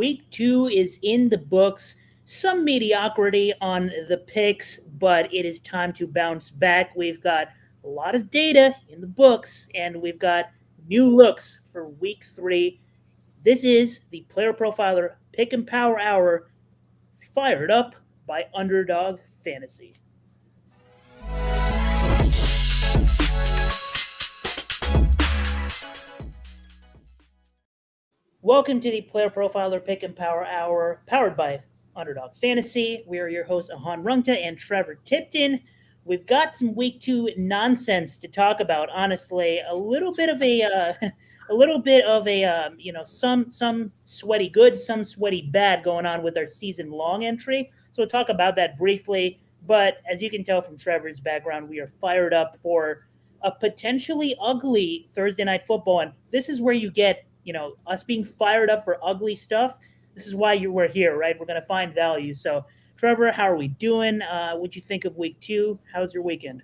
Week 2 is in the books. Some mediocrity on the picks, but it is time to bounce back. We've got a lot of data in the books, and we've got new looks for Week 3. This is the Player Profiler Pick Em Hour, fired up by Underdog Fantasy. Welcome to the Player Profiler Pick Em Hour, powered by Underdog Fantasy. We are your hosts, Ahaan Rungta and Trevor Tipton. We've got some Week 2 nonsense to talk about. Honestly, a little bit of some sweaty good, some sweaty bad going on with our season long entry. So we'll talk about that briefly. But as you can tell from Trevor's background, we are fired up for a potentially ugly Thursday night football. And this is where you get, us being fired up for ugly stuff. This is why we're here, right? We're going to find value. So, Trevor, how are we doing? What'd you think of Week 2? How's your weekend?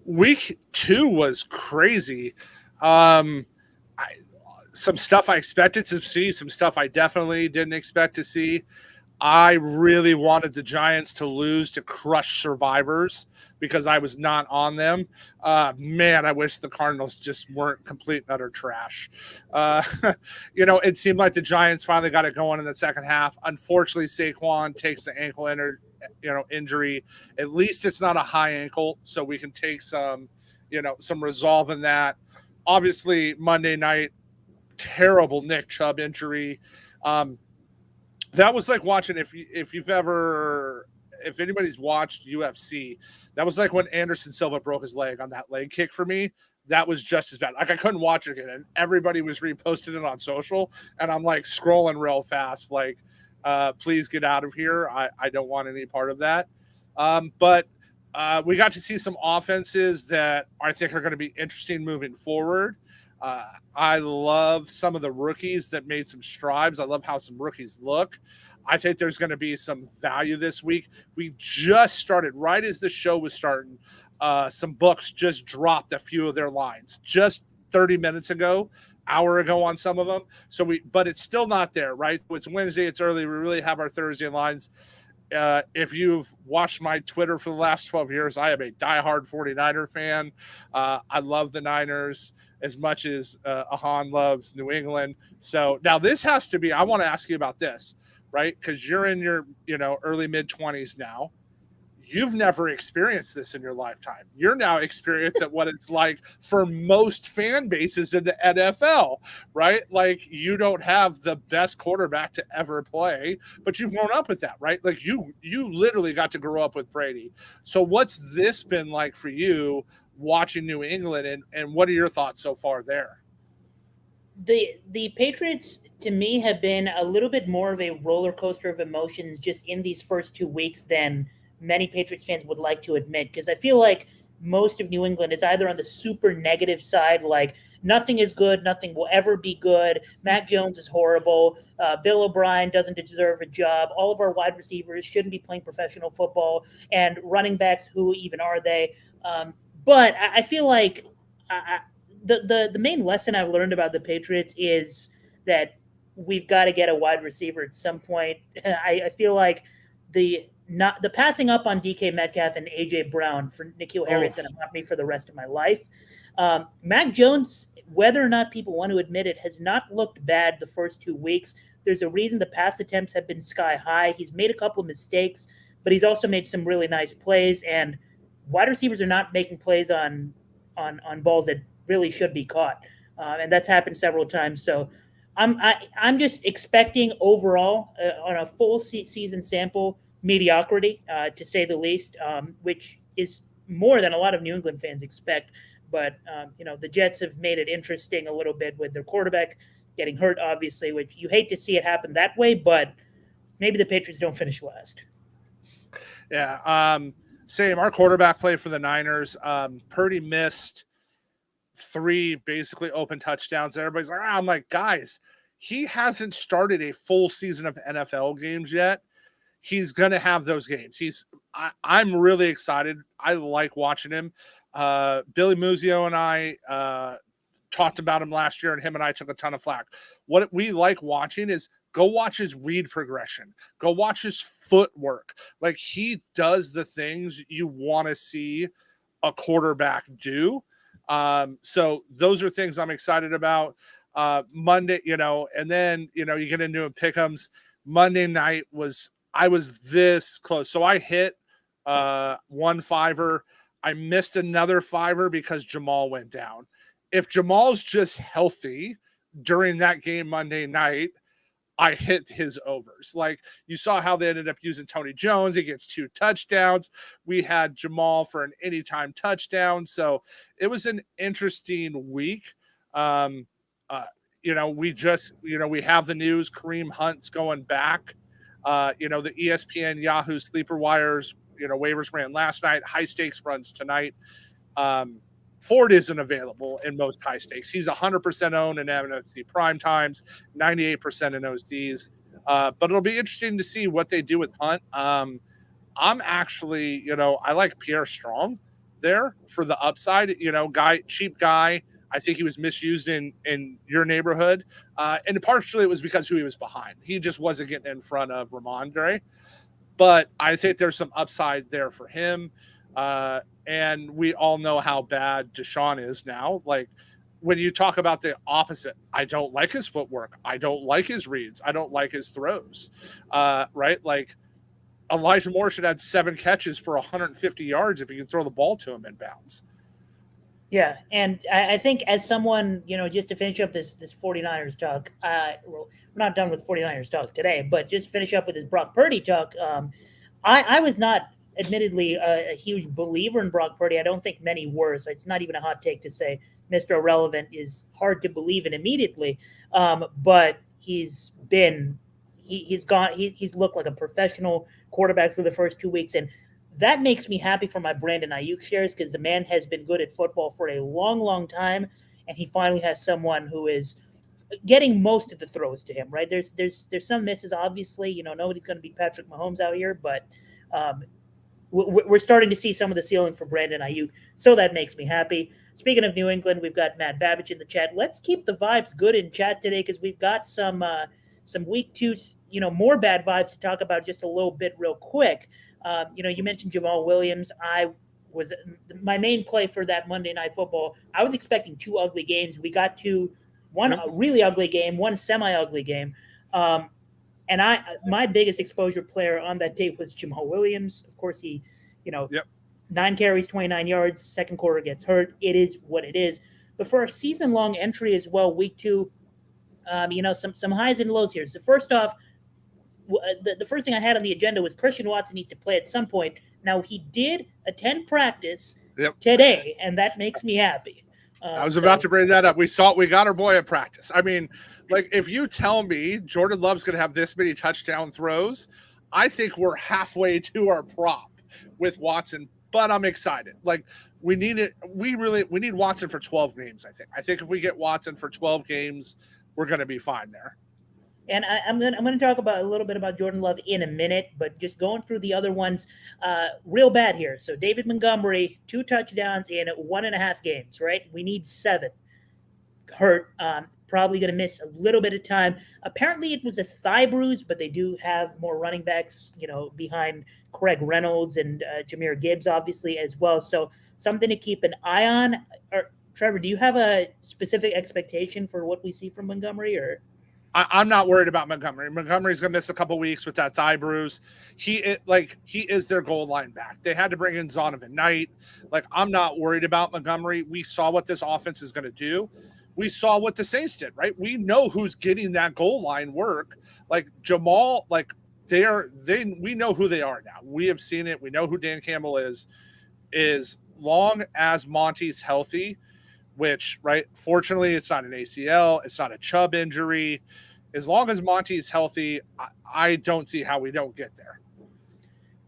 Week 2 was crazy. Some stuff I expected to see, some stuff I definitely didn't expect to see. I really wanted the Giants to lose to crush survivors because I was not on them. Man, I wish the Cardinals just weren't complete and utter trash. It seemed like the Giants finally got it going in the second half. Unfortunately, Saquon takes the ankle injury. At least it's not a high ankle, so we can take some resolve in that. Obviously, Monday night, terrible Nick Chubb injury. That was like watching if anybody's watched UFC, that was like when Anderson Silva broke his leg on that leg kick for me. That was just as bad. Like I couldn't watch it again, and everybody was reposting it on social, and I'm like scrolling real fast, like, please get out of here. I don't want any part of that. But we got to see some offenses that I think are going to be interesting moving forward. I love some of the rookies that made some strides. I love how some rookies look. I think there's going to be some value this week. We just started right as the show was starting. Some books just dropped a few of their lines just 30 minutes ago, hour ago on some of them. But it's still not there, right? It's Wednesday. It's early. We really have our Thursday lines. If you've watched my Twitter for the last 12 years, I am a diehard 49er fan. I love the Niners as much as Ahaan loves New England. So now this has to be, I want to ask you about this, right? Because you're in your, early mid-20s now. You've never experienced this in your lifetime. You're now experiencing what it's like for most fan bases in the NFL, right? Like you don't have the best quarterback to ever play, but you've grown up with that, right? Like you literally got to grow up with Brady. So what's this been like for you watching New England, and what are your thoughts so far there? The Patriots, to me, have been a little bit more of a roller coaster of emotions just in these first 2 weeks than many Patriots fans would like to admit, because I feel like most of New England is either on the super negative side, like nothing is good, nothing will ever be good, Mac Jones is horrible, Bill O'Brien doesn't deserve a job, all of our wide receivers shouldn't be playing professional football, and running backs, who even are they? But I feel like the main lesson I've learned about the Patriots is that we've got to get a wide receiver at some point. I feel like the passing up on DK Metcalf and AJ Brown for N'Keal Harry is going to haunt me for the rest of my life. Mac Jones, whether or not people want to admit it, has not looked bad the first 2 weeks. There's a reason the pass attempts have been sky high. He's made a couple of mistakes, but he's also made some really nice plays. And wide receivers are not making plays on balls that really should be caught, and that's happened several times. So I'm just expecting overall on a full season sample mediocrity, to say the least, which is more than a lot of New England fans expect. But the Jets have made it interesting a little bit with their quarterback getting hurt, obviously, which you hate to see it happen that way. But maybe the Patriots don't finish last. Yeah. Same. Our quarterback play for the Niners. Purdy missed 3 basically open touchdowns. Everybody's like, I'm like, guys, he hasn't started a full season of NFL games yet. He's going to have those games. I'm really excited. I like watching him. Billy Muzio and I talked about him last year, and him and I took a ton of flack. What we like watching is Go watch his read progression. Go watch his footwork. Like, he does the things you want to see a quarterback do. So those are things I'm excited about. Monday, and then, you get into a pick'ems. Monday night I was this close. So I hit one fiver. I missed another fiver because Jamal went down. If Jamal's just healthy during that game Monday night, I hit his overs. Like, you saw how they ended up using Tony Jones. He gets 2 touchdowns. We had Jamal for an anytime touchdown. So it was an interesting week. We have the news. Kareem Hunt's going back. The ESPN Yahoo Sleeper Wires, waivers ran last night. High stakes runs tonight. Ford isn't available in most high stakes. He's 100% owned in NFC prime times, 98% in OCs. But it'll be interesting to see what they do with Hunt. I'm actually, I like Pierre Strong there for the upside. Cheap guy. I think he was misused in your neighborhood. And partially it was because who he was behind. He just wasn't getting in front of Ramondre. But I think there's some upside there for him. And we all know how bad Deshaun is now. Like, when you talk about the opposite, I don't like his footwork. I don't like his reads. I don't like his throws. Right? Like, Elijah Moore should have 7 catches for 150 yards if he can throw the ball to him in bounds. Yeah, and I think as someone, just to finish up this 49ers talk, we're not done with 49ers talk today, but just finish up with this Brock Purdy talk. I was not admittedly a huge believer in Brock Purdy. I don't think many were, so it's not even a hot take to say Mr. Irrelevant is hard to believe in immediately. But he's looked like a professional quarterback through the first 2 weeks, and that makes me happy for my Brandon Ayuk shares, because the man has been good at football for a long, long time, and he finally has someone who is getting most of the throws to him. Right? There's some misses, obviously. Nobody's going to be Patrick Mahomes out here, but we're starting to see some of the ceiling for Brandon Ayuk, so that makes me happy. Speaking of New England, we've got Matt Babbage in the chat. Let's keep the vibes good in chat today, because we've got some week 2, more bad vibes to talk about just a little bit real quick. You mentioned Jamal Williams. My main play for that Monday Night Football. I was expecting 2 ugly games. We got to one really ugly game, one semi-ugly game. And my biggest exposure player on that day was Jamal Williams. Of course, he, 9 carries, 29 yards, second quarter gets hurt. It is what it is. But for a season-long entry as well, week 2, some highs and lows here. So first off, the first thing I had on the agenda was Christian Watson needs to play at some point. Now, he did attend practice today, and that makes me happy. I was about to bring that up. We got our boy at practice. I mean, like, if you tell me Jordan Love's going to have this many touchdown throws, I think we're halfway to our prop with Watson, but I'm excited. Like, we need it. We need Watson for 12 games, I think. I think if we get Watson for 12 games, we're going to be fine there. And I'm gonna talk about a little bit about Jordan Love in a minute, but just going through the other ones, real bad here. So David Montgomery, 2 touchdowns in 1.5 games, right? We need 7. Hurt, probably gonna miss a little bit of time. Apparently it was a thigh bruise, but they do have more running backs, behind Craig Reynolds and Jahmyr Gibbs, obviously, as well. So something to keep an eye on. Or Trevor, do you have a specific expectation for what we see from Montgomery, or? I'm not worried about Montgomery. Montgomery's going to miss a couple weeks with that thigh bruise. He is their goal line back. They had to bring in Zonovan Knight. Like, I'm not worried about Montgomery. We saw what this offense is going to do. We saw what the Saints did, right? We know who's getting that goal line work. Like, Jamal, like, we know who they are now. We have seen it. We know who Dan Campbell is. As long as Monty's healthy, which, right, fortunately, it's not an ACL. It's not a Chubb injury. As long as Monty's healthy, I don't see how we don't get there.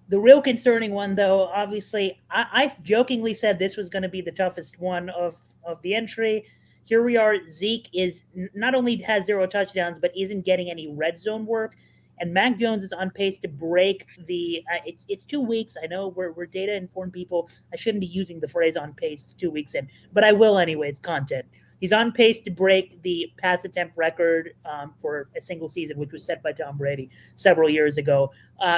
The real concerning one, though, obviously, I jokingly said this was going to be the toughest one of the entry. Here we are. Zeke is not only has 0 touchdowns, but isn't getting any red zone work. And Mac Jones is on pace to break the it's 2 weeks. I know we're data informed people. I shouldn't be using the phrase on pace 2 weeks in, but I will anyway. It's content. He's on pace to break the pass attempt record for a single season, which was set by Tom Brady several years ago.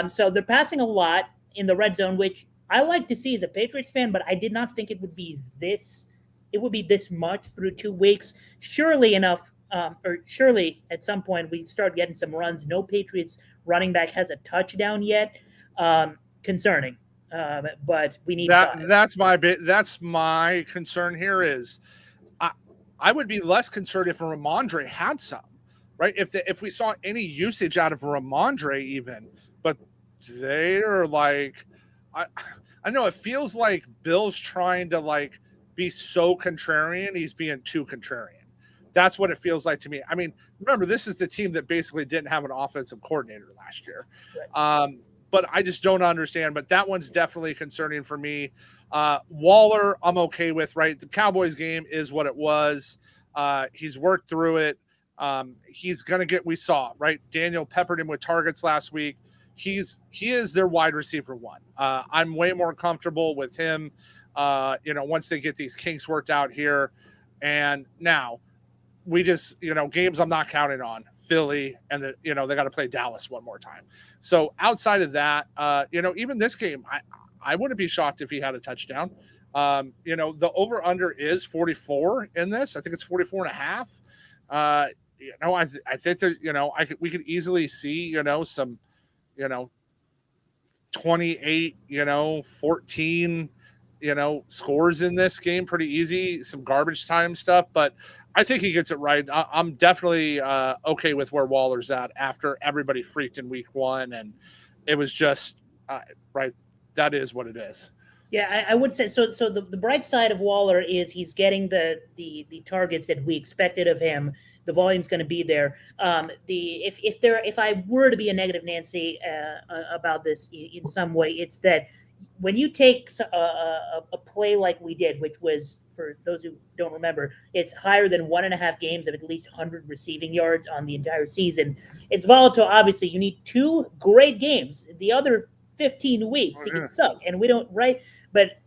So they're passing a lot in the red zone, which I like to see as a Patriots fan, but I did not think it would be this. It would be this much through 2 weeks. Surely at some point we start getting some runs. No Patriots running back has a touchdown yet. Concerning, but we need that. That's my concern here is I would be less concerned if Ramondre had some, right? If we saw any usage out of Ramondre even, but they're like, I know it feels like Bill's trying to like be so contrarian. He's being too contrarian. That's what it feels like to me. I mean, remember, this is the team that basically didn't have an offensive coordinator last year. Right. But I just don't understand. But that one's definitely concerning for me. Waller, I'm okay with, right? The Cowboys game is what it was. He's worked through it. He's going to get, we saw, right? Daniel peppered him with targets last week. He is their wide receiver 1. I'm way more comfortable with him, once they get these kinks worked out here. And now we just, games I'm not counting on. Philly, and they got to play Dallas one more time. So outside of that, even this game, I wouldn't be shocked if he had a touchdown. The over under is 44 in this. I think it's 44 and a half. I think that, we could easily see, some, 28, 14, scores in this game, pretty easy, some garbage time stuff, but I think he gets it right. I'm definitely okay with where Waller's at after everybody freaked in week 1. And it was just right. That is what it is. Yeah, I would say so. So the bright side of Waller is he's getting the targets that we expected of him. The volume's going to be there. If I were to be a negative Nancy about this in some way, it's that when you take a play like we did, which was, for those who don't remember, it's higher than 1.5 games of at least 100 receiving yards on the entire season. It's volatile. Obviously, you need 2 great games. The other 15 weeks, he could suck, and we don't, right? But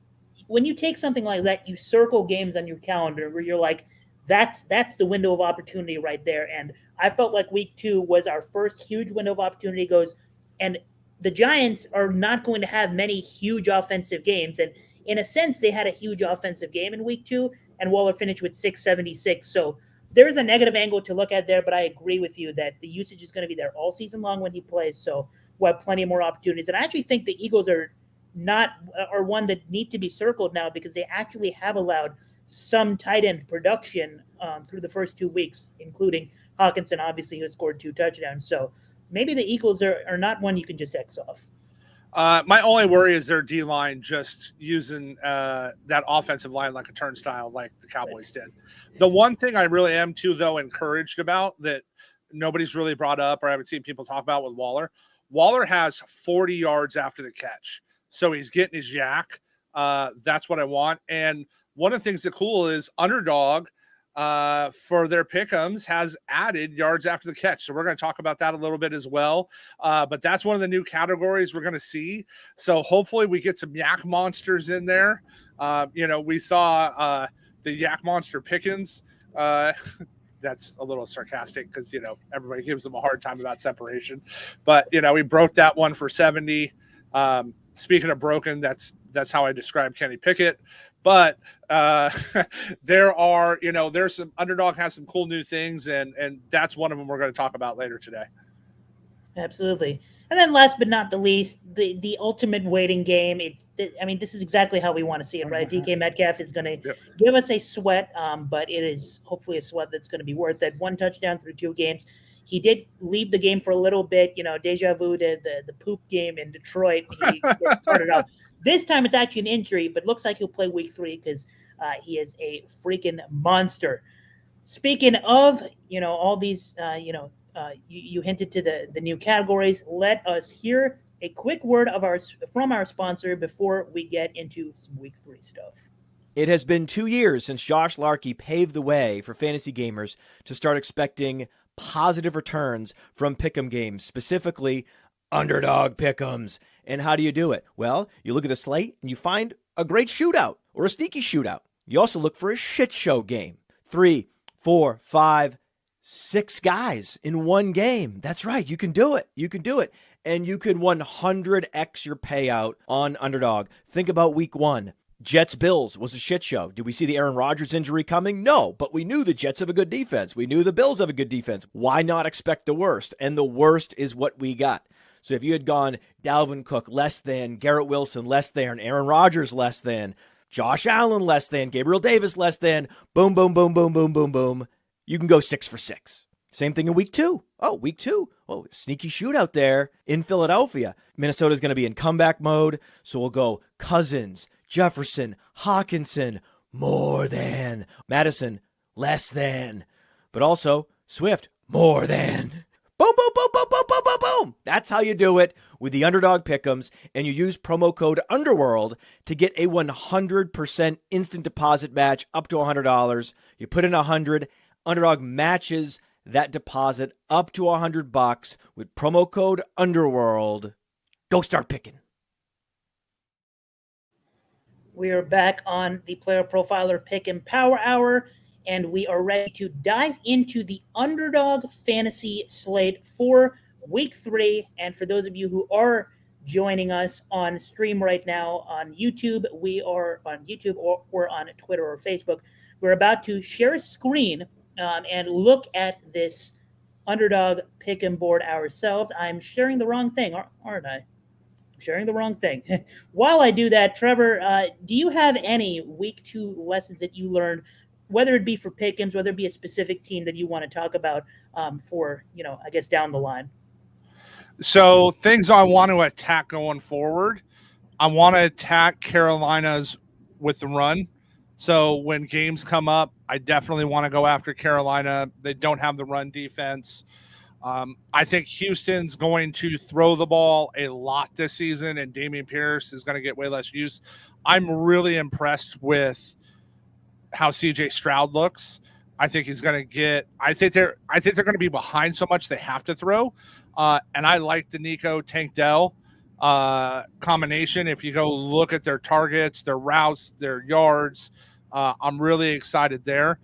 when you take something like that, you circle games on your calendar where you're like, that's the window of opportunity right there. And I felt like week 2 was our first huge window of opportunity and the Giants are not going to have many huge offensive games. And in a sense, they had a huge offensive game in week 2, and Waller finished with 676. So there's a negative angle to look at there, but I agree with you that the usage is going to be there all season long when he plays. So we'll have plenty more opportunities. And I actually think the Eagles are one that need to be circled now, because they actually have allowed some tight end production through the first 2 weeks, including Hawkinson, obviously, who scored 2 touchdowns. So maybe the Eagles are not one you can just X off. My only worry is their D-line just using that offensive line like a turnstile, like the Cowboys did. The one thing I really am, too, though, encouraged about that nobody's really brought up or I haven't seen people talk about with Waller has 40 yards after the catch. So he's getting his yak. That's what I want. And one of the things that's cool is Underdog for their pick'ems has added yards after the catch. So we're going to talk about that a little bit as well. But that's one of the new categories we're going to see. So hopefully we get some yak monsters in there. We saw the yak monster Pickens. That's a little sarcastic because, everybody gives them a hard time about separation. But, we broke that one for 70. Speaking of broken, that's how I describe Kenny Pickett. But there are, there's some Underdog has some cool new things, and that's one of them we're going to talk about later today. Absolutely. And then last but not the least, the ultimate waiting game. This is exactly how we want to see it, right? DK Metcalf is going to give us a sweat, but it is hopefully a sweat that's going to be worth it. 1 touchdown through 2 games. He did leave the game for a little bit, deja vu to the poop game in Detroit. He started out. This time it's actually an injury, but looks like he'll play week 3 because he is a freaking monster. Speaking of, all these, you hinted to the new categories. Let us hear a quick word from our sponsor before we get into some week 3 stuff. It has been 2 years since Josh Larkey paved the way for fantasy gamers to start expecting positive returns from pick'em games, specifically Underdog pick'ems. And how do you do it? Well, you look at a slate and you find a great shootout or a sneaky shootout. You also look for a shit show game. 3, 4, 5, 6 guys in one game. That's right. You can do it. You can do it. And you can 100x your payout on Underdog. Think about week 1. Jets-Bills was a shit show. Did we see the Aaron Rodgers injury coming? No, but we knew the Jets have a good defense. We knew the Bills have a good defense. Why not expect the worst? And the worst is what we got. So if you had gone Dalvin Cook less than, Garrett Wilson less than, Aaron Rodgers less than, Josh Allen less than, Gabriel Davis less than, boom, boom, boom, boom, boom, boom, boom, you can go 6 for 6. Same thing in week 2. Oh, week 2. Oh, sneaky shootout there in Philadelphia. Minnesota's going to be in comeback mode, so we'll go Cousins, Jefferson, Hawkinson, more than, Mattison, less than, but also Swift, more than. Boom, boom, boom, boom, boom, boom, boom, boom. That's how you do it with the Underdog Pick'ems, and you use promo code Underworld to get a 100% instant deposit match up to $100. You put in $100, Underdog matches that deposit up to $100 with promo code Underworld. Go start picking. We are back on the Player Profiler Pick Em Hour, and we are ready to dive into the Underdog Fantasy Slate for Week 3. And for those of you who are joining us on stream right now on YouTube, we are on YouTube or on Twitter or Facebook. We're about to share a screen and look at this Underdog Pick 'em board ourselves. I'm sharing the wrong thing, aren't I? Sharing the wrong thing. While I do that, Trevor, do you have any week 2 lessons that you learned, whether it be for Pick'ems, whether it be a specific team that you want to talk about for, I guess down the line? So things I want to attack going forward, I want to attack Carolina's with the run. So when games come up, I definitely want to go after Carolina. They don't have the run defense. I think Houston's going to throw the ball a lot this season, and Dameon Pierce is going to get way less use. I'm really impressed with how CJ Stroud looks. I think he's going to get. I think they're going to be behind so much they have to throw. And I like the Nico Tank Dell combination. If you go look at their targets, their routes, their yards, I'm really excited there.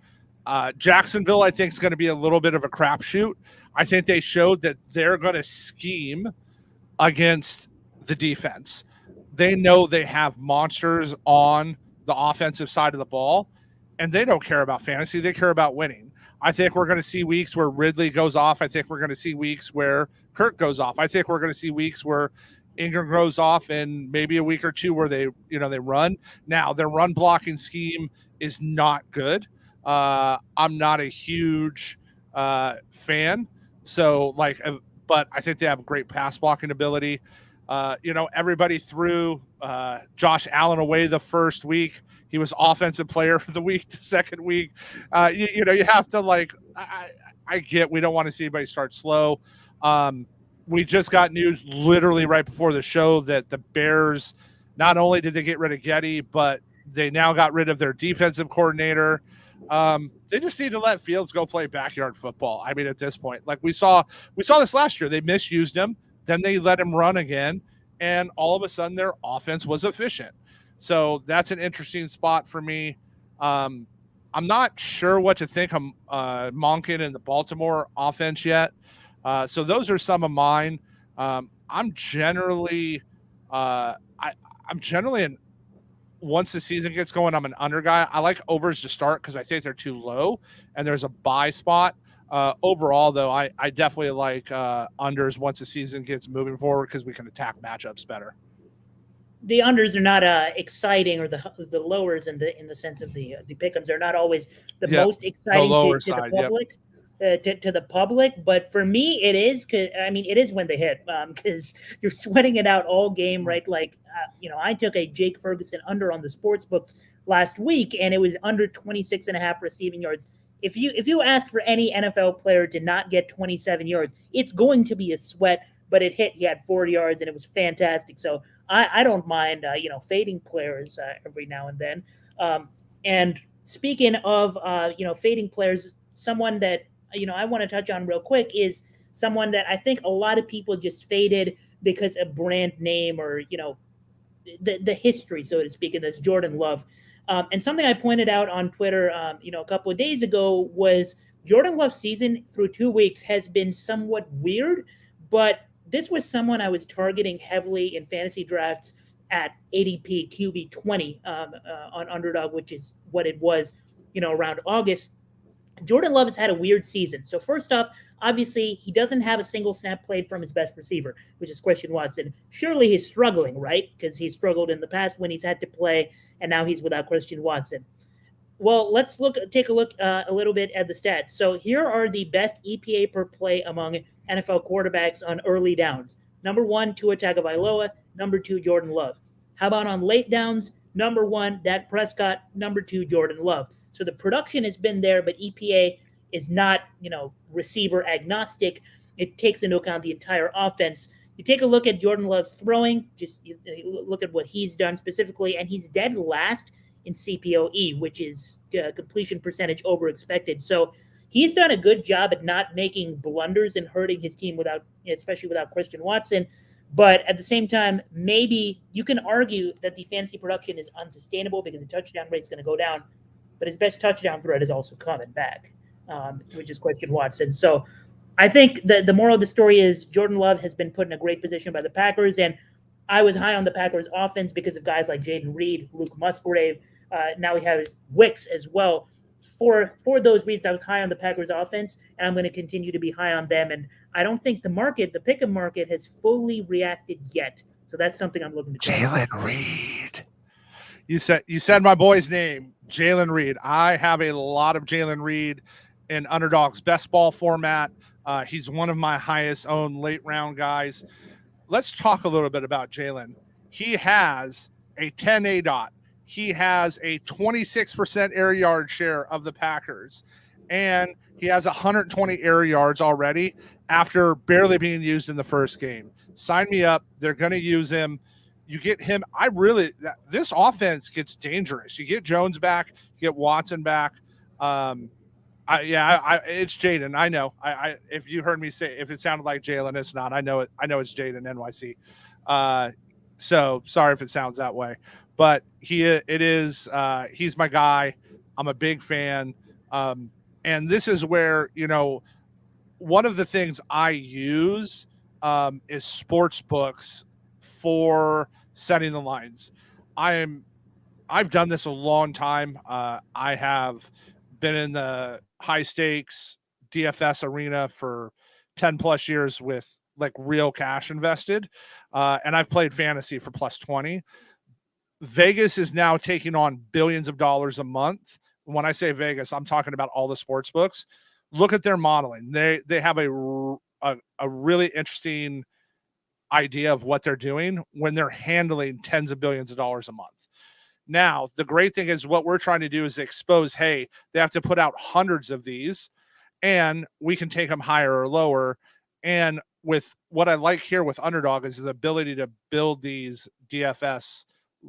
Jacksonville, I think, is going to be a little bit of a crapshoot. I think they showed that they're going to scheme against the defense. They know they have monsters on the offensive side of the ball, and they don't care about fantasy. They care about winning. I think we're going to see weeks where Ridley goes off. I think we're going to see weeks where Kirk goes off. I think we're going to see weeks where Ingram goes off, and maybe a week or two where they run. Now, their run blocking scheme is not good. I'm not a huge fan. So, but I think they have great pass blocking ability. Everybody threw Josh Allen away the first week. He was offensive player of the week the second week. You have to I get we don't want to see anybody start slow. We just got news literally right before the show that the Bears, not only did they get rid of Getty, but they now got rid of their defensive coordinator. They just need to let Fields go play backyard football. I mean, at this point, we saw this last year. They misused him. Then they let him run again. And all of a sudden their offense was efficient. So that's an interesting spot for me. I'm not sure what to think of Monken and the Baltimore offense yet. So those are some of mine. I'm generally once the season gets going, I'm an under guy. I like overs to start because I think they're too low and there's a buy spot. Overall, though, I definitely like unders once the season gets moving forward because we can attack matchups better. The unders are not exciting, or the lowers in the sense of the pick'ems. They're not always the most exciting to the public. To the public, but for me it is, because it is when they hit, because you're sweating it out all game, right? I took a Jake Ferguson under on the sports books last week, and it was under 26.5 receiving yards. If you ask for any NFL player to not get 27 yards, it's going to be a sweat, but it hit. He had 40 yards, and it was fantastic. So I don't mind fading players every now and then. And speaking of fading players, someone that I want to touch on real quick is someone that I think a lot of people just faded because of brand name or, the history, so to speak, and that's Jordan Love. And something I pointed out on Twitter, a couple of days ago was Jordan Love's season through 2 weeks has been somewhat weird, but this was someone I was targeting heavily in fantasy drafts at ADP QB 20 on Underdog, which is what it was, around August. Jordan Love has had a weird season. So first off, obviously, he doesn't have a single snap played from his best receiver, which is Christian Watson. Surely he's struggling, right? Because he's struggled in the past when he's had to play, and now he's without Christian Watson. Well, let's take a look a little bit at the stats. So here are the best EPA per play among NFL quarterbacks on early downs. Number 1, Tua Tagovailoa. Number 2, Jordan Love. How about on late downs? Number 1, Dak Prescott. Number 2, Jordan Love. So the production has been there, but EPA is not, receiver agnostic. It takes into account the entire offense. You take a look at Jordan Love throwing, just look at what he's done specifically, and he's dead last in CPOE, which is completion percentage over expected. So he's done a good job at not making blunders and hurting his team especially without Christian Watson. But at the same time, maybe you can argue that the fantasy production is unsustainable because the touchdown rate is going to go down. But his best touchdown threat is also coming back, which is Christian Watson. So I think the moral of the story is Jordan Love has been put in a great position by the Packers. And I was high on the Packers offense because of guys like Jaden Reed, Luke Musgrave. Now we have Wicks as well. For those reasons, I was high on the Packers offense, and I'm going to continue to be high on them. And I don't think the pick-em market has fully reacted yet. So that's something I'm looking to try. Jalen Reed. You said my boy's name, Jalen Reed. I have a lot of Jalen Reed in Underdog's best ball format. He's one of my highest owned late round guys. Let's talk a little bit about Jalen. He has a 10 ADOT. He has a 26% air yard share of the Packers, and he has 120 air yards already after barely being used in the first game. Sign me up. They're going to use him. You get him. This offense gets dangerous. You get Jones back, you get Watson back. It's Jaden. I know. If you heard me say, if it sounded like Jalen, it's not. I know it. I know it's Jaden NYC. So sorry if it sounds that way, but he's my guy. I'm a big fan. And this is where, one of the things I use is sports books for setting the lines. I've done this a long time. I have been in the high stakes DFS arena for 10 plus years with like real cash invested. And I've played fantasy for plus 20. Vegas is now taking on billions of dollars a month. When I say Vegas, I'm talking about all the sports books. Look at their modeling. They have a really interesting idea of what they're doing when they're handling tens of billions of dollars a month. Now, the great thing is what we're trying to do is expose, hey, they have to put out hundreds of these and we can take them higher or lower. And with what I like here with Underdog is the ability to build these DFS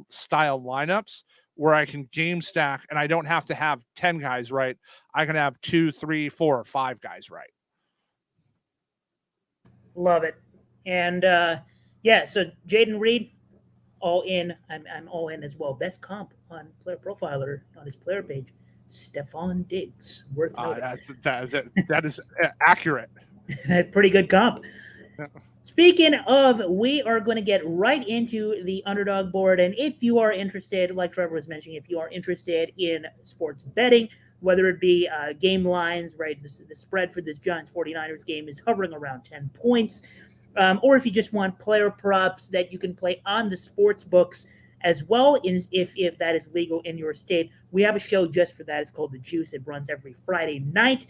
style lineups where I can game stack and I don't have to have 10 guys right. I can have 2, 3, 4, or 5 guys right. Love it. And so Jaden Reed, all in. I'm all in as well. Best comp on Player Profiler on his player page, Stephon Diggs. Worth noting. That is accurate. Pretty good comp. Speaking of, we are going to get right into the Underdog board. And if you are interested, like Trevor was mentioning, if you are interested in sports betting, whether it be game lines, right? The spread for this Giants 49ers game is hovering around 10 points. Or if you just want player props that you can play on the sports books as well, if that is legal in your state, we have a show just for that. It's called The Juice. It runs every Friday night.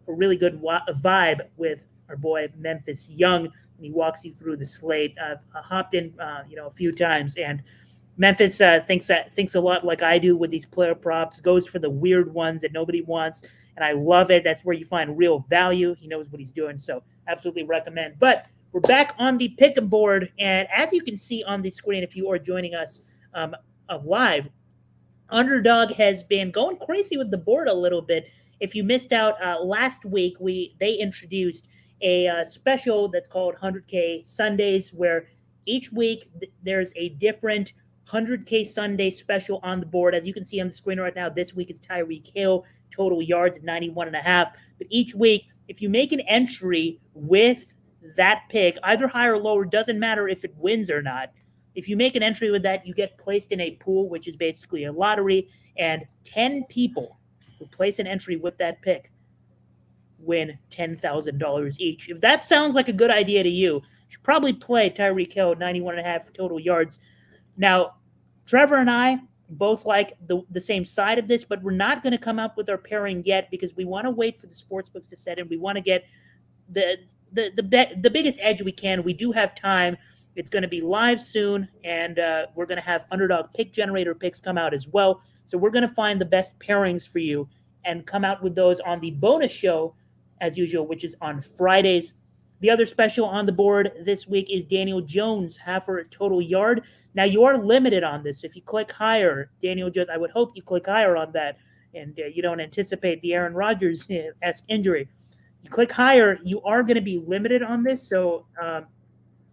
A really good vibe with our boy Memphis Young, and he walks you through the slate. I've hopped in, a few times, and Memphis thinks a lot like I do with these player props. Goes for the weird ones that nobody wants, and I love it. That's where you find real value. He knows what he's doing, so absolutely recommend. But we're back on the pick'em board, and as you can see on the screen, if you are joining us live, Underdog has been going crazy with the board a little bit. If you missed out last week, they introduced a special that's called 100K Sundays, where each week there's a different 100K Sunday special on the board. As you can see on the screen right now, this week it's Tyreek Hill, total yards at 91.5. But each week, if you make an entry with that pick, either higher or lower, doesn't matter if it wins or not. If you make an entry with that, you get placed in a pool, which is basically a lottery, and 10 people who place an entry with that pick win $10,000 each. If that sounds like a good idea to you, you should probably play Tyreek Hill, 91.5 total yards. Now, Trevor and I both like the same side of this, but we're not going to come up with our pairing yet because we want to wait for the sportsbooks to set in. We want to get the biggest edge we can. We do have time. It's going to be live soon, and we're going to have Underdog pick generator picks come out as well. So we're going to find the best pairings for you and come out with those on the bonus show, as usual, which is on Fridays. The other special on the board this week is Daniel Jones, half a total yard. Now, you are limited on this. If you click higher, Daniel Jones, I would hope you click higher on that, and you don't anticipate the Aaron Rodgers-esque injury. You click higher, you are going to be limited on this. So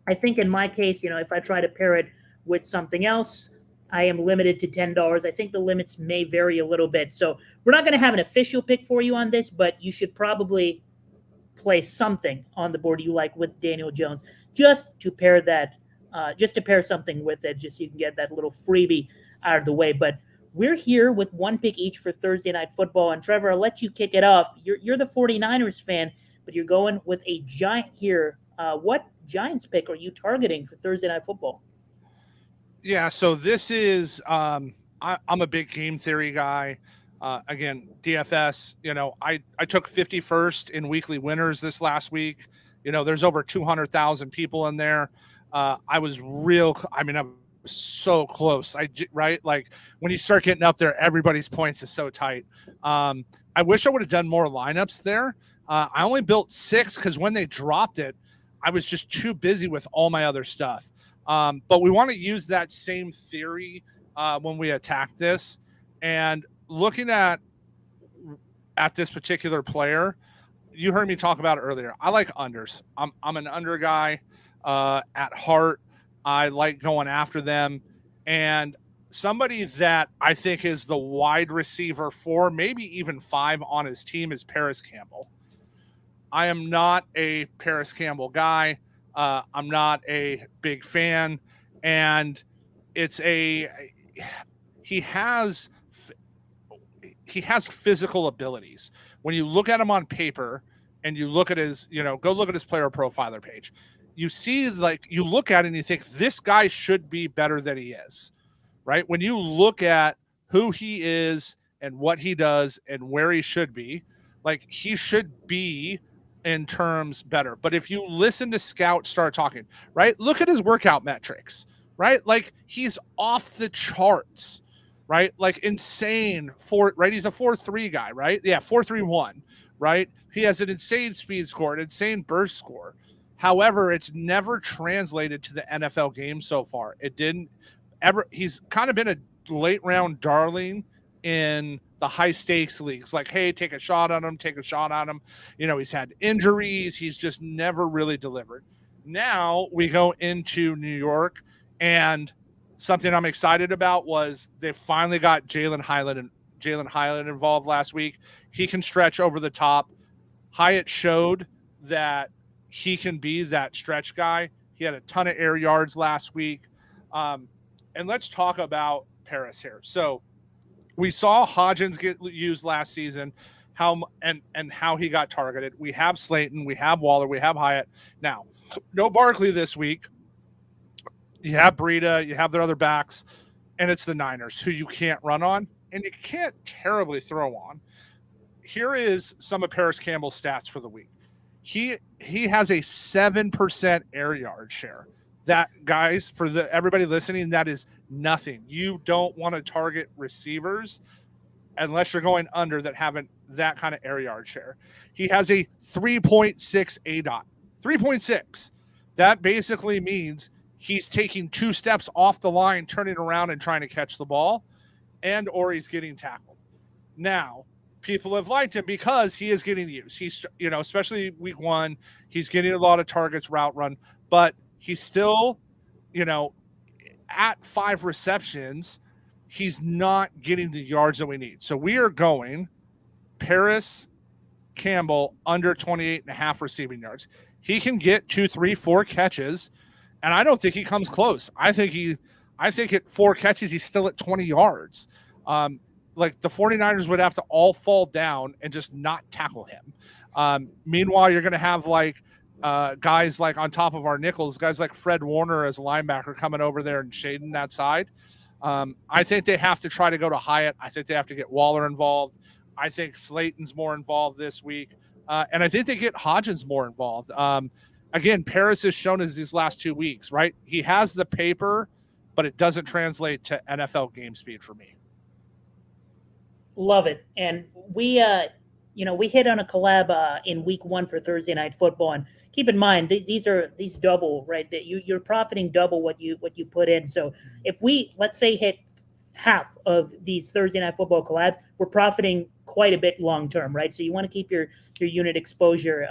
I think in my case, if I try to pair it with something else, I am limited to $10. I think the limits may vary a little bit. So we're not going to have an official pick for you on this, but you should probably play something on the board you like with Daniel Jones just to pair that, just to pair something with it, just so you can get that little freebie out of the way. But we're here with one pick each for Thursday Night Football. And Trevor, I'll let you kick it off. You're the 49ers fan, but you're going with a Giant here. What Giants pick are you targeting for Thursday Night Football? Yeah, so this is I'm a big game theory guy. Again, DFS, I took 51st in weekly winners this last week. There's over 200,000 people in there. I was so close. Right? Like when you start getting up there, everybody's points is so tight. I wish I would have done more lineups there. I only built 6 because when they dropped it, I was just too busy with all my other stuff. But we want to use that same theory when we attack this. And looking at this particular player, you heard me talk about it earlier. I like unders. I'm an under guy at heart. I like going after them. And somebody that I think is the wide receiver 4, maybe even 5 on his team is Paris Campbell. I am not a Paris Campbell guy. I'm not a big fan. And he has physical abilities. When you look at him on paper and you look at his, go look at his player profiler page, you see, you look at it and you think this guy should be better than he is, right? When you look at who he is and what he does and where he should be, he should be in terms better. But if you listen to scouts start talking, right? Look at his workout metrics, right? He's off the charts, right? Insane right? He's a 4.3 guy, right? Yeah. 4.31, right? He has an insane speed score, an insane burst score. However, it's never translated to the NFL game so far. It didn't ever. He's kind of been a late round darling in the high stakes leagues. Hey, take a shot on him, he's had injuries. He's just never really delivered. Now we go into New York, and something I'm excited about was they finally got Jalen Highland involved last week. He can stretch over the top. Hyatt showed that he can be that stretch guy. He had a ton of air yards last week. And let's talk about Paris here. So we saw Hodgins get used last season, how he got targeted. We have Slayton, we have Waller, we have Hyatt. Now, no Barkley this week. You have Breida, you have their other backs, and it's the Niners who you can't run on and you can't terribly throw on. Here is some of Paris Campbell's stats for the week. He has a 7% air yard share. That, guys, for everybody listening, that is nothing. You don't want to target receivers unless you're going under that haven't that kind of air yard share. He has a 3.6 ADOT. 3.6. That basically means he's taking 2 steps off the line, turning around and trying to catch the ball, or he's getting tackled. Now, people have liked him because he is getting used. He's, especially week 1, he's getting a lot of targets, route run, but he's still, at 5 receptions, he's not getting the yards that we need. So we are going Paris, Campbell under 28.5 receiving yards. He can get 2, 3, 4 catches, and I don't think he comes close. I think at 4 catches, he's still at 20 yards. Like the 49ers would have to all fall down and just not tackle him. Meanwhile, you're going to have like guys like on top of our nickels, guys like Fred Warner as a linebacker coming over there and shading that side. I think they have to try to go to Hyatt. I think they have to get Waller involved. I think Slayton's more involved this week. And I think they get Hodgins more involved. Again, Paris has shown us these last 2 weeks, right? He has the paper, but it doesn't translate to NFL game speed for me. Love it. And we hit on a collab in week 1 for Thursday Night Football. And keep in mind, these double, right? That you're profiting double what you put in. So if we, let's say, hit half of these Thursday Night Football collabs, we're profiting quite a bit long term, right? So you want to keep your unit exposure,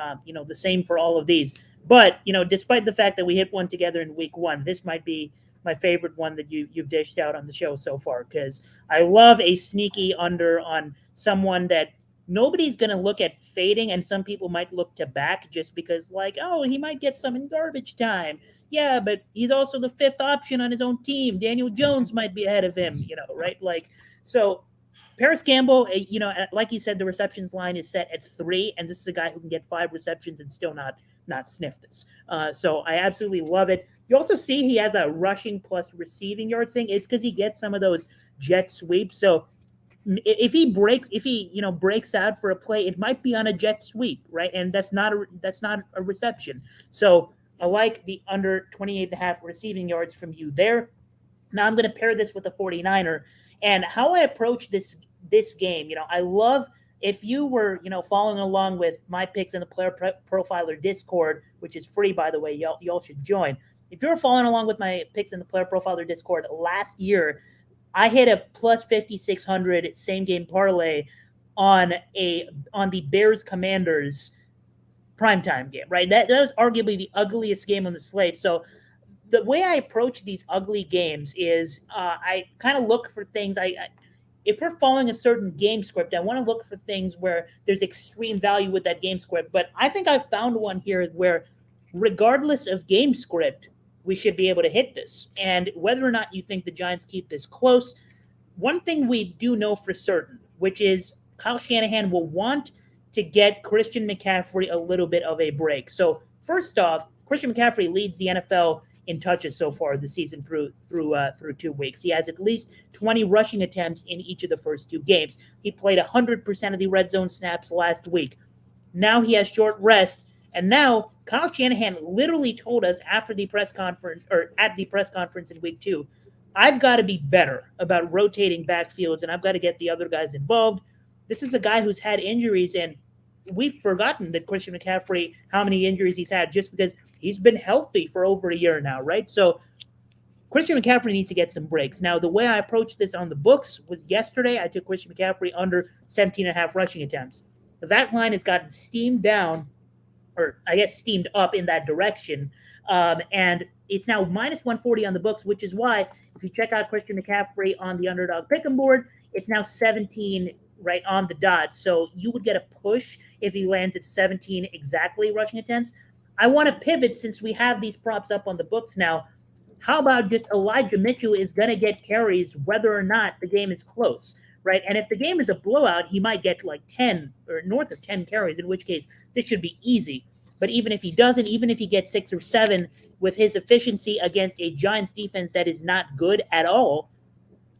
the same for all of these. But despite the fact that we hit one together in week 1, this might be my favorite one that you've dished out on the show so far, because I love a sneaky under on someone that nobody's going to look at fading, and some people might look to back just because, like, oh, he might get some in garbage time. Yeah, but he's also the 5th option on his own team. Daniel Jones might be ahead of him, right? Like, so Paris Campbell, like you said, the receptions line is set at 3, and this is a guy who can get 5 receptions and still not sniff this. So I absolutely love it. You also see he has a rushing plus receiving yards thing. It's because he gets some of those jet sweeps. So if he breaks out for a play, it might be on a jet sweep, right? And that's not a reception. So I like the under 28.5 receiving yards from you there. Now I'm going to pair this with the 49er, and how I approach this game. I love, if you were following along with my picks in the Player Profiler Discord, which is free, by the way, y'all should join. If you were following along with my picks in the Player Profiler Discord last year, I hit a plus 5,600 same game parlay on the Bears Commanders primetime game, right? That was arguably the ugliest game on the slate. So the way I approach these ugly games is I kind of look for things. If we're following a certain game script, I want to look for things where there's extreme value with that game script. But I think I found one here where, regardless of game script, we should be able to hit this. And whether or not you think the Giants keep this close, one thing we do know for certain, which is Kyle Shanahan will want to get Christian McCaffrey a little bit of a break. So first off, Christian McCaffrey leads the NFL in touches so far this season through 2 weeks. He has at least 20 rushing attempts in each of the first 2 games. He played 100% of the red zone snaps last week. Now he has short rest. And now Kyle Shanahan literally told us at the press conference in week 2, I've got to be better about rotating backfields, and I've got to get the other guys involved. This is a guy who's had injuries, and we've forgotten that Christian McCaffrey, how many injuries he's had just because he's been healthy for over a year now, right? So Christian McCaffrey needs to get some breaks. Now, the way I approached this on the books was yesterday. I took Christian McCaffrey under 17.5 rushing attempts. That line has gotten steamed down, or I guess steamed up in that direction. And it's now minus 140 on the books, which is why if you check out Christian McCaffrey on the Underdog Pick 'em board, it's now 17 right on the dot. So you would get a push if he lands at 17 exactly rushing attempts. I want to pivot since we have these props up on the books now. How about just Elijah Mitchell is going to get carries whether or not the game is close, right? And if the game is a blowout, he might get like 10 or north of 10 carries, in which case this should be easy. But even if he doesn't, even if he gets 6 or 7 with his efficiency against a Giants defense that is not good at all,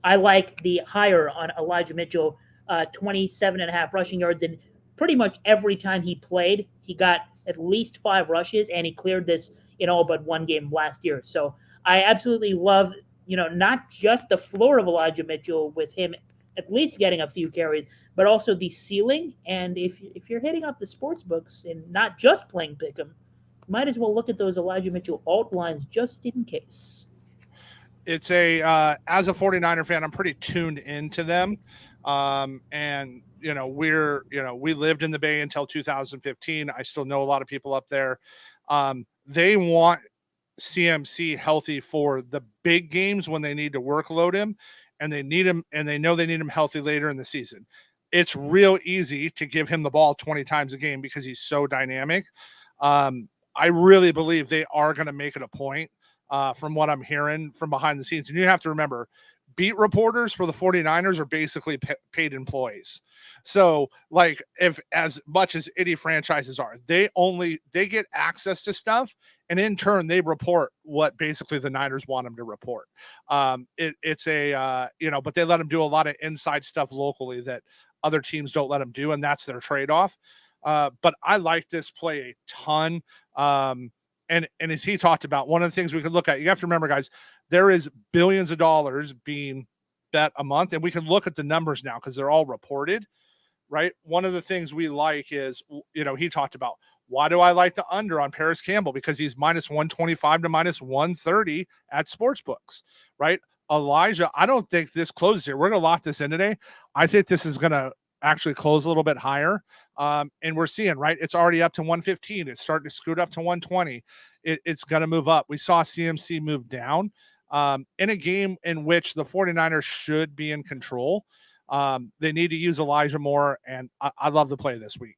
I like the higher on Elijah Mitchell, 27.5 rushing yards. And pretty much every time he played, he got at least 5 rushes, and he cleared this in all but 1 game last year. So I absolutely love, not just the floor of Elijah Mitchell with him at least getting a few carries, but also the ceiling. And if you're hitting up the sports books and not just playing Pick'em, might as well look at those Elijah Mitchell alt lines just in case. It's as a 49er fan, I'm pretty tuned into them. And we lived in the Bay until 2015. I still know a lot of people up there. They want CMC healthy for the big games when they need to workload him, and they need him, and they know they need him healthy later in the season. It's real easy to give him the ball 20 times a game because he's so dynamic. I really believe they are going to make it a point from what I'm hearing from behind the scenes. And you have to remember, beat reporters for the 49ers are basically paid employees. So like, if as much as any franchises are, they get access to stuff, and in turn they report what basically the Niners want them to report. It's a but they let them do a lot of inside stuff locally that other teams don't let them do, and that's their trade-off. But I like this play a ton. And as he talked about, one of the things we could look at, you have to remember, guys, there is billions of dollars being bet a month, and we can look at the numbers now because they're all reported, right? One of the things we like is, he talked about, why do I like the under on Paris Campbell? Because he's minus 125 to minus 130 at sportsbooks, right? Eijah, I don't think this closes here. We're going to lock this in today. I think this is going to actually close a little bit higher. And we're seeing, right, it's already up to 115. It's starting to scoot up to 120. It's going to move up. We saw CMC move down in a game in which the 49ers should be in control. They need to use Eijah more, and I love the play this week.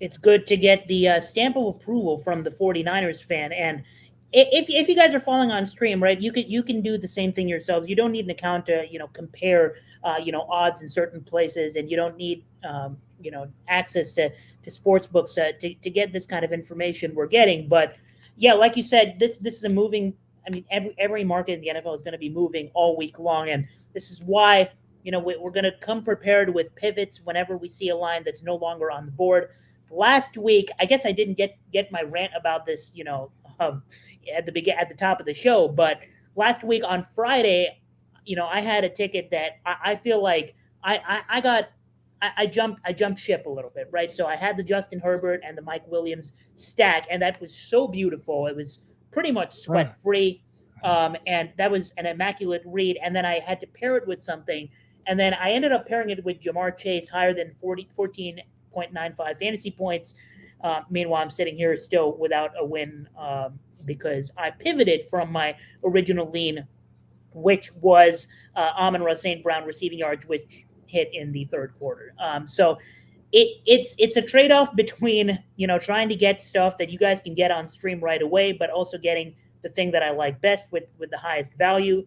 It's good to get the stamp of approval from the 49ers fan. And if you guys are following on stream, right, you can do the same thing yourselves. You don't need an account to compare odds in certain places, and you don't need access to sports books to get this kind of information we're getting. But yeah, like you said, this is a moving. I mean, every market in the NFL is going to be moving all week long, and this is why we're going to come prepared with pivots whenever we see a line that's no longer on the board. Last week, I guess I didn't get my rant about this, at the top of the show, but last week on Friday, I had a ticket that I feel like I jumped ship a little bit, right? So I had the Justin Herbert and the Mike Williams stack, and that was so beautiful. It was pretty much sweat free, and that was an immaculate read. And then I had to pair it with something, and then I ended up pairing it with Jahmyr Chase, higher than 14.95 fantasy points. Meanwhile, I'm sitting here still without a win because I pivoted from my original lean, which was Amon-Ra St. Brown receiving yards, which hit in the third quarter. So it's a trade-off between trying to get stuff that you guys can get on stream right away, but also getting the thing that I like best with the highest value.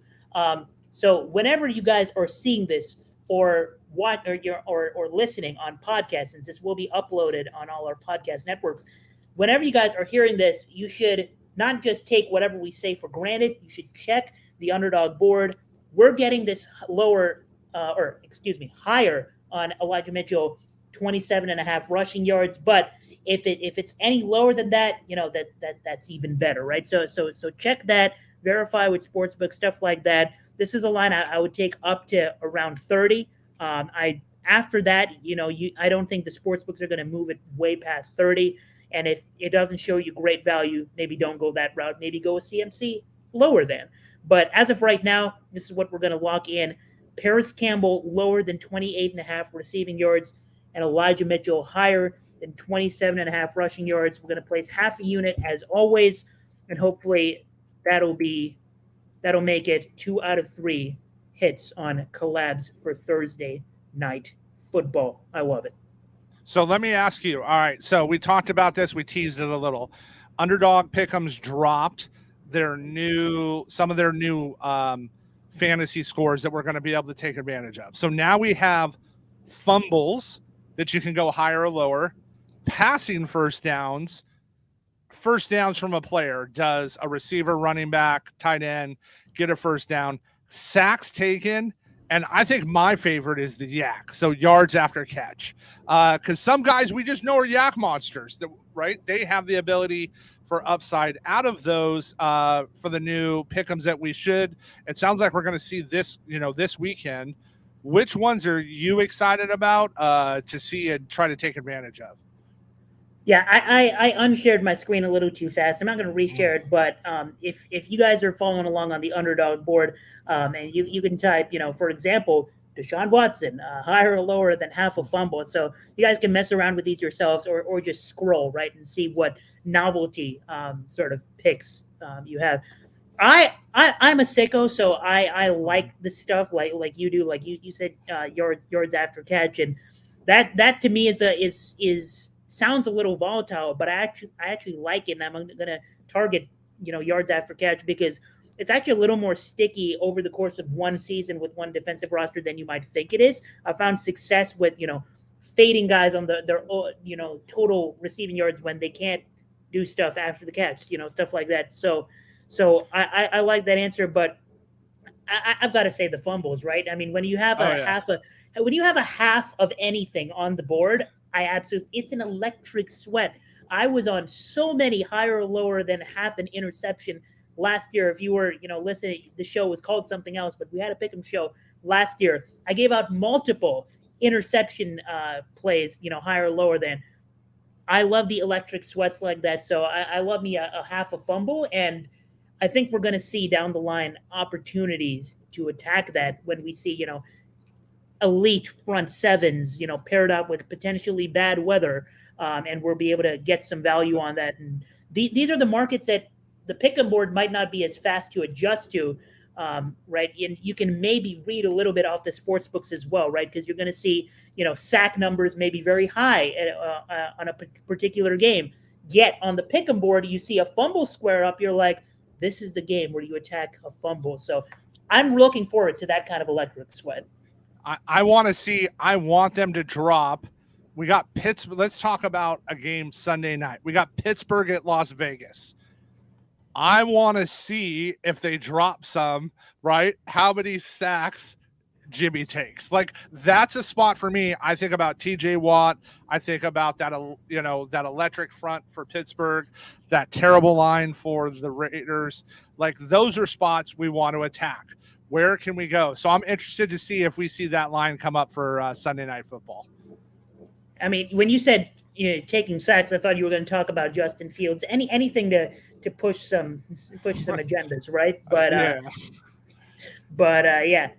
So whenever you guys are seeing this or listening on podcasts, since this will be uploaded on all our podcast networks, whenever you guys are hearing this, you should not just take whatever we say for granted. You should check the Underdog board. We're getting this higher on Elijah Mitchell, 27.5 rushing yards. But if it's any lower than that, that's even better, right? So check that, verify with sportsbook, stuff like that. This is a line I would take up to around 30. After that, I don't think the sportsbooks are going to move it way past 30. And if it doesn't show you great value, maybe don't go that route. Maybe go a CMC lower than. But as of right now, this is what we're going to lock in. Paris Campbell lower than 28.5 receiving yards, and Elijah Mitchell higher than 27.5 rushing yards. We're going to place half a unit as always, and hopefully that'll make it 2 out of 3 hits on collabs for Thursday night football. I love it. So let me ask you. All right. So we talked about this. We teased it a little. Underdog Pick'ems dropped some of their new fantasy scores that we're going to be able to take advantage of. So now we have fumbles that you can go higher or lower, passing first downs from a player. Does a receiver, running back, tight end get a first down? Sacks taken. And I think my favorite is the yak. So yards after catch. Because some guys we just know are yak monsters, right? They have the ability for upside out of those for the new pick'ems that we should. It sounds like we're going to see this, this weekend. Which ones are you excited about to see and try to take advantage of? Yeah, I unshared my screen a little too fast. I'm not going to reshare it, but if you guys are following along on the Underdog board, and you can type, for example, Deshaun Watson, higher or lower than half a fumble. So you guys can mess around with these yourselves, or just scroll right and see what novelty sort of picks you have. I'm a sicko, so I like the stuff like you do, like you said, yards after catch, and that to me is sounds a little volatile, but I actually like it, and I'm gonna target yards after catch because it's actually a little more sticky over the course of one season with one defensive roster than you might think it is. I found success with fading guys on their total receiving yards when they can't do stuff after the catch, stuff like that. So I like that answer, but I've got to say the fumbles, right? I mean, when you have a half of anything on the board, it's an electric sweat. I was on so many higher or lower than half an interception last year. If you were, listening, the show was called something else, but we had a pick 'em show last year. I gave out multiple interception plays, higher or lower than. I love the electric sweats like that. So I love me a half a fumble, and I think we're going to see down the line opportunities to attack that when we see, elite front sevens, paired up with potentially bad weather, and we'll be able to get some value on that. And these are the markets that the pick'em board might not be as fast to adjust to, right? And you can maybe read a little bit off the sports books as well, right? Because you're going to see, sack numbers maybe very high on a particular game. Yet on the pick'em board, you see a fumble square up. You're like, this is the game where you attack a fumble. So I'm looking forward to that kind of electric sweat. I want them to drop. We got Pittsburgh. Let's talk about a game Sunday night. We got Pittsburgh at Las Vegas. I want to see if they drop some, right? How many sacks Jimmy takes. Like, that's a spot for me. I think about TJ Watt. I think about that, that electric front for Pittsburgh, that terrible line for the Raiders. Like, those are spots we want to attack. Where can we go? So I'm interested to see if we see that line come up for Sunday Night Football. I mean, when you said taking sacks, I thought you were going to talk about Justin Fields. Anything to push some agendas, right? But yeah.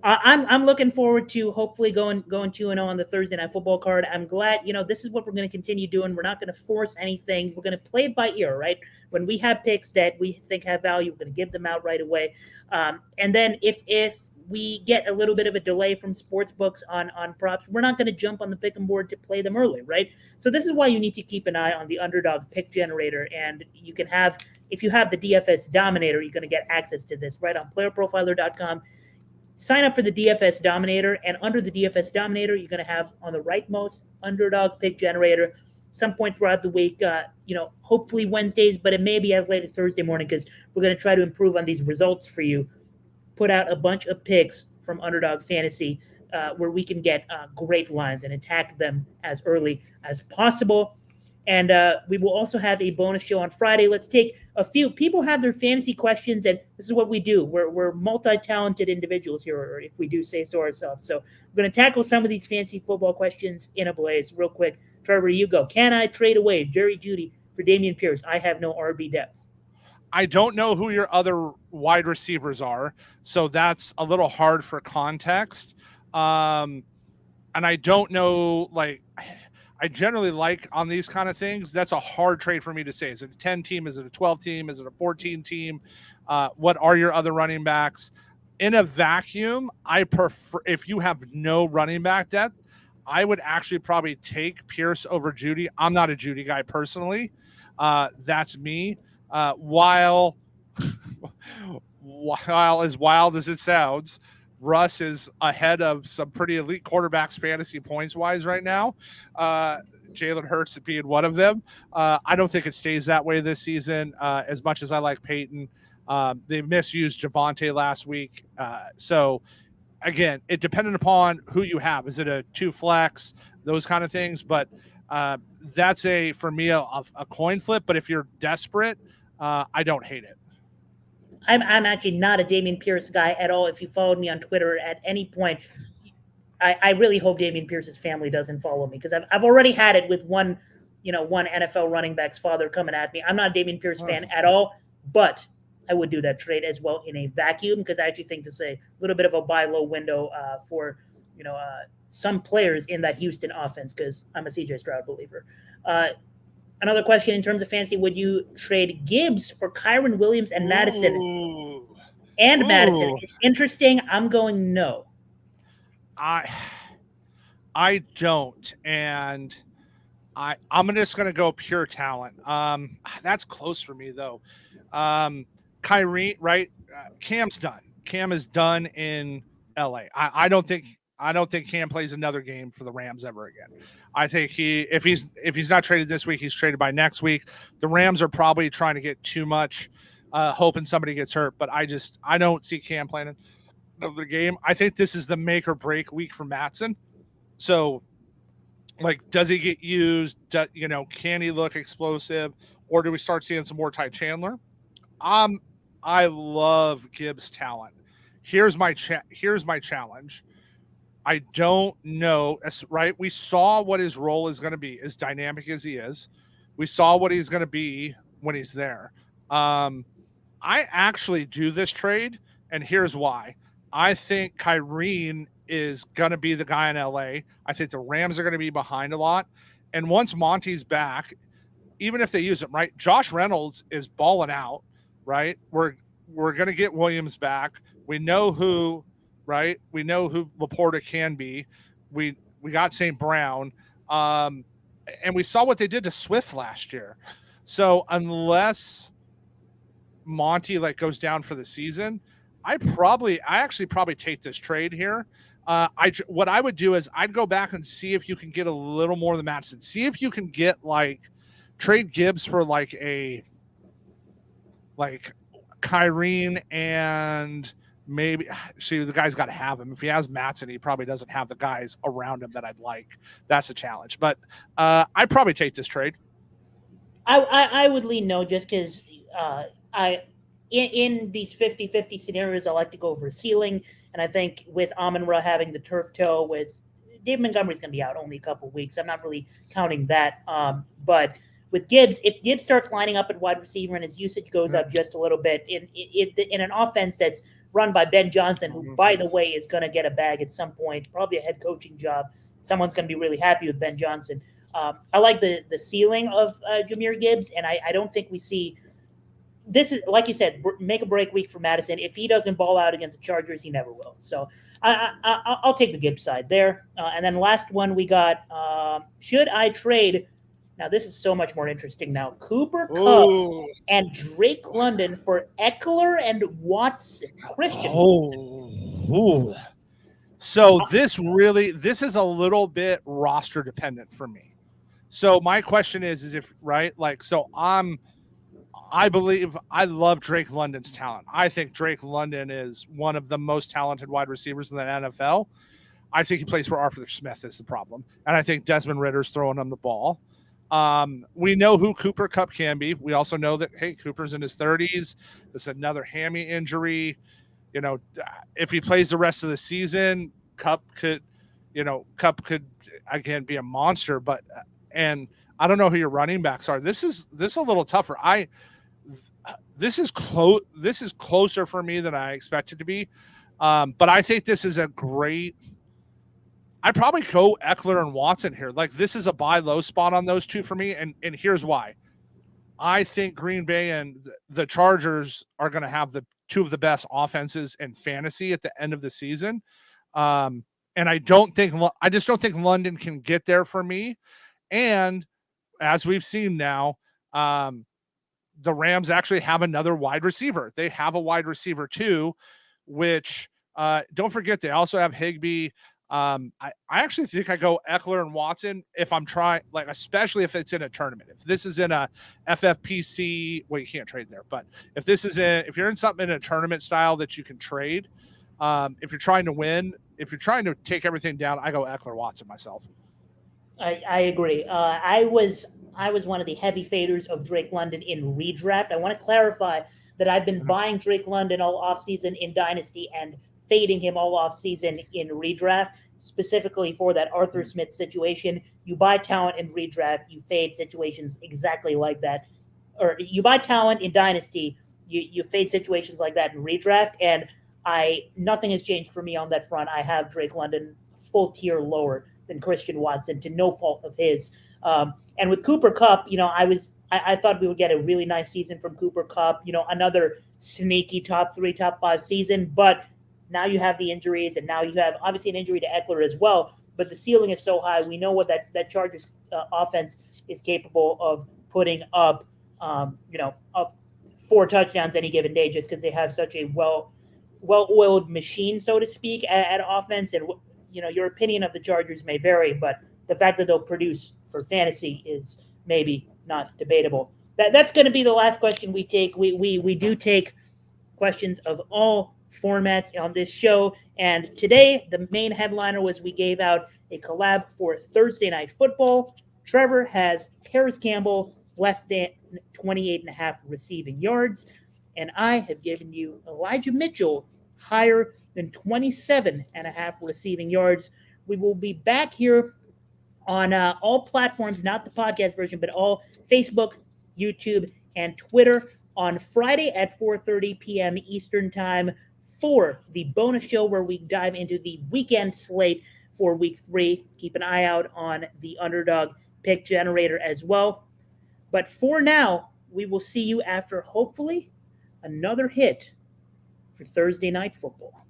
I'm looking forward to hopefully going 2-0 on the Thursday Night Football card. I'm glad, this is what we're going to continue doing. We're not going to force anything. We're going to play it by ear, right? When we have picks that we think have value, we're going to give them out right away. And then if we get a little bit of a delay from sports books on props, we're not going to jump on the pick 'em board to play them early, right? So this is why you need to keep an eye on the Underdog pick generator. And you can have, if you have the DFS Dominator, you're going to get access to this right on PlayerProfiler.com. Sign up for the DFS Dominator, and under the DFS Dominator, you're going to have on the rightmost Underdog pick generator some point throughout the week, hopefully Wednesdays, but it may be as late as Thursday morning because we're going to try to improve on these results for you. Put out a bunch of picks from Underdog Fantasy where we can get great lines and attack them as early as possible. And we will also have a bonus show on Friday. Let's take a few. People have their fantasy questions, and this is what we do. We're multi-talented individuals here, or if we do say so ourselves. So we're going to tackle some of these fantasy football questions in a blaze real quick. Trevor, you go. Can I trade away Jerry Jeudy for Dameon Pierce? I have no RB depth. I don't know who your other wide receivers are, so that's a little hard for context. And I don't know, I generally like on these kind of things, that's a hard trade for me to say. Is it a 10 team? Is it a 12 team? Is it a 14 team? What are your other running backs? In a vacuum, I prefer, if you have no running back depth, I would actually probably take Pierce over Jeudy. I'm not a Jeudy guy personally. That's me. While as wild as it sounds, Russ is ahead of some pretty elite quarterbacks fantasy points wise right now. Jalen Hurts being one of them. I don't think it stays that way this season. As much as I like Peyton, they misused Javonte last week. So again, it depended upon who you have. Is it a 2 flex, those kind of things? But that's for me a coin flip. But if you're desperate, I don't hate it. I'm actually not a Dameon Pierce guy at all. If you followed me on Twitter at any point, I really hope Dameon Pierce's family doesn't follow me because I've already had it with one NFL running back's father coming at me. I'm not a Dameon Pierce fan at all, but I would do that trade as well in a vacuum, because I actually think this is a little bit of a buy low window for some players in that Houston offense, because I'm a CJ Stroud believer. Another question in terms of fantasy: would you trade Gibbs for Kyren Williams and Mattison? Ooh. Mattison. It's interesting. I'm going no. I don't, and I'm just going to go pure talent. That's close for me though. Kyrie, right? Cam's done. Cam is done in LA. I don't think Cam plays another game for the Rams ever again. I think if he's not traded this week, he's traded by next week. The Rams are probably trying to get too much, hoping somebody gets hurt. But I don't see Cam playing another game. I think this is the make or break week for Mattison. So, like, does he get used? Can he look explosive, or do we start seeing some more Ty Chandler? I love Gibbs' talent. Here's my challenge. I don't know. Right, we saw what his role is going to be, as dynamic as he is. We saw what he's going to be when he's there. I actually do this trade, and here's why. I think Kyren is going to be the guy in LA. I think the Rams are going to be behind a lot. And once Monty's back, even if they use him, right, Josh Reynolds is balling out, right? We're going to get Williams back. We know who, right? We know who Laporta can be. We got St. Brown. And we saw what they did to Swift last year. So unless Monty goes down for the season, I actually take this trade here. What I would do is I'd go back and see if you can get a little more than Mattison. See if you can get trade Gibbs for a Kyren, and maybe see, the guy's got to have him. If he has Mattison, he probably doesn't have the guys around him that I'd like. That's a challenge. But I'd probably take this trade. I would lean no, just because in these 50-50 scenarios, I like to go over ceiling. And I think with Amon-Ra having the turf toe, with David Montgomery's going to be out only a couple of weeks, I'm not really counting that. But with Gibbs, if Gibbs starts lining up at wide receiver and his usage goes up just a little bit in an offense that's run by Ben Johnson, who, by the way, is going to get a bag at some point, probably a head coaching job. Someone's going to be really happy with Ben Johnson. I like the ceiling of Jahmyr Gibbs, and I don't think we see – this is, like you said, make a break week for Mattison. If he doesn't ball out against the Chargers, he never will. So I'll take the Gibbs side there. And then last one we got, should I trade – now this is so much more interesting now. Cooper Kupp and Drake London for Ekeler and Watson. Christian. So this is a little bit roster dependent for me. So my question is if, right, I believe I love Drake London's talent. I think Drake London is one of the most talented wide receivers in the NFL. I think he plays for Arthur Smith is the problem. And I think Desmond Ritter's throwing him the ball. We know who Cooper Kupp can be. We also know that, hey, Cooper's in his 30s. It's another hammy injury. If he plays the rest of the season, Kupp could again be a monster. But and I don't know who your running backs are. This is a little tougher. This is close. This is closer for me than I expected to be. But I think this is a great. I'd probably go Ekeler and Watson here. This is a buy low spot on those two for me, and here's why. I think Green Bay and the Chargers are going to have the two of the best offenses in fantasy at the end of the season. And I just don't think London can get there for me. And as we've seen now, the Rams actually have another wide receiver. They have a wide receiver too, which don't forget, they also have Higbee. I actually think I go Ekeler and Watson if I'm trying, especially if it's in a tournament. If this is in a FFPC, well, you can't trade there, but if you're in something in a tournament style that you can trade, if you're trying to win, if you're trying to take everything down, I go Ekeler Watson myself. I agree. I was one of the heavy faders of Drake London in redraft. I want to clarify that I've been buying Drake London all offseason in Dynasty and fading him all offseason in redraft, specifically for that Arthur Smith situation. You buy talent in redraft, you fade situations exactly like that. Or you buy talent in Dynasty, you fade situations like that in redraft, and nothing has changed for me on that front. I have Drake London full tier lower than Christian Watson to no fault of his. And with Cooper Kupp, I thought we would get a really nice season from Cooper Kupp, another sneaky top 3, top 5 season. But now you have the injuries, and now you have obviously an injury to Ekeler as well. But the ceiling is so high. We know what that Chargers offense is capable of putting up, up 4 touchdowns any given day, just because they have such a well-oiled machine, so to speak, at offense. And your opinion of the Chargers may vary, but the fact that they'll produce for fantasy is maybe not debatable. That's going to be the last question we take. We do take questions of all formats on this show, and today the main headliner was we gave out a collab for Thursday Night Football. Trevor has Paris Campbell less than 28.5 receiving yards, and I have given you Elijah Mitchell higher than 27.5 receiving yards. We will be back here on all platforms, not the podcast version, but all Facebook, YouTube, and Twitter on Friday at 4:30 p.m. Eastern Time for the bonus show where we dive into the weekend slate for Week 3. Keep an eye out on the Underdog pick generator as well. But for now, we will see you after hopefully another hit for Thursday Night Football.